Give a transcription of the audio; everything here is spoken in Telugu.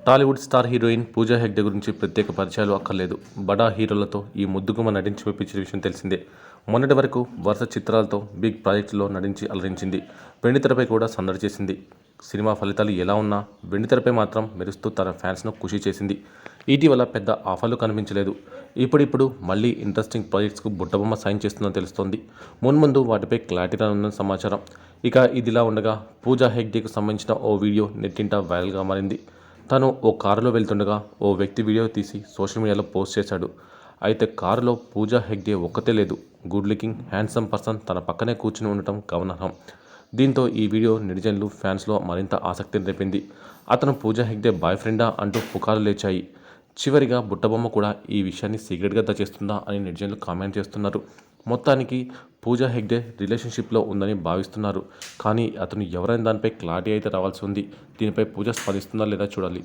టాలీవుడ్ స్టార్ హీరోయిన్ పూజా హెగ్డే గురించి ప్రత్యేక పరిచయాలు అక్కర్లేదు. బడా హీరోలతో ఈ ముద్దుగుమ్మ నటించి మెప్పించిన విషయం తెలిసిందే. మొన్నటి వరకు వరుస చిత్రాలతో బిగ్ ప్రాజెక్టులో నటించి అలరించింది. వెండితెరపై కూడా సందడి చేసింది. సినిమా ఫలితాలు ఎలా ఉన్నా వెండితెరపై మాత్రం మెరుస్తూ తన ఫ్యాన్స్ను ఖుషి చేసింది. ఇటీవల పెద్ద ఆఫర్లు కనిపించలేదు. ఇప్పుడిప్పుడు మళ్ళీ ఇంట్రెస్టింగ్ ప్రాజెక్ట్స్కు బుట్టబొమ్మ సైన్ చేస్తుందని తెలుస్తోంది. మున్ముందు వాటిపై క్లారిటీ రానుందని సమాచారం. ఇక ఇదిలా ఉండగా పూజా హెగ్డేకు సంబంధించిన ఓ వీడియో నెట్టింట వైరల్గా మారింది. తను ఓ కారులో వెళ్తుండగా ఓ వ్యక్తి వీడియో తీసి సోషల్ మీడియాలో పోస్ట్ చేశాడు. అయితే కారులో పూజా హెగ్డే ఒక్కతే లేదు. గుడ్ లుకింగ్ హ్యాండ్సమ్ పర్సన్ తన పక్కనే కూర్చుని ఉండటం గమనార్హం. దీంతో ఈ వీడియో నెటిజన్లు ఫ్యాన్స్లో మరింత ఆసక్తిని రేపింది. అతను పూజా హెగ్డే బాయ్ ఫ్రెండా అంటూ పుకార్లు లేచాయి. చివరిగా బుట్టబొమ్మ కూడా ఈ విషయాన్ని సీక్రెట్గా దాచేస్తుందా అని నెటిజన్లు కామెంట్ చేస్తున్నారు. మొత్తానికి పూజా హెగ్డే రిలేషన్షిప్లో ఉందని భావిస్తున్నారు. కానీ అతను ఎవరైనా దానిపై క్లారిటీ అయితే రావాల్సి ఉంది. దీనిపై పూజ స్పందిస్తుందా లేదా చూడాలి.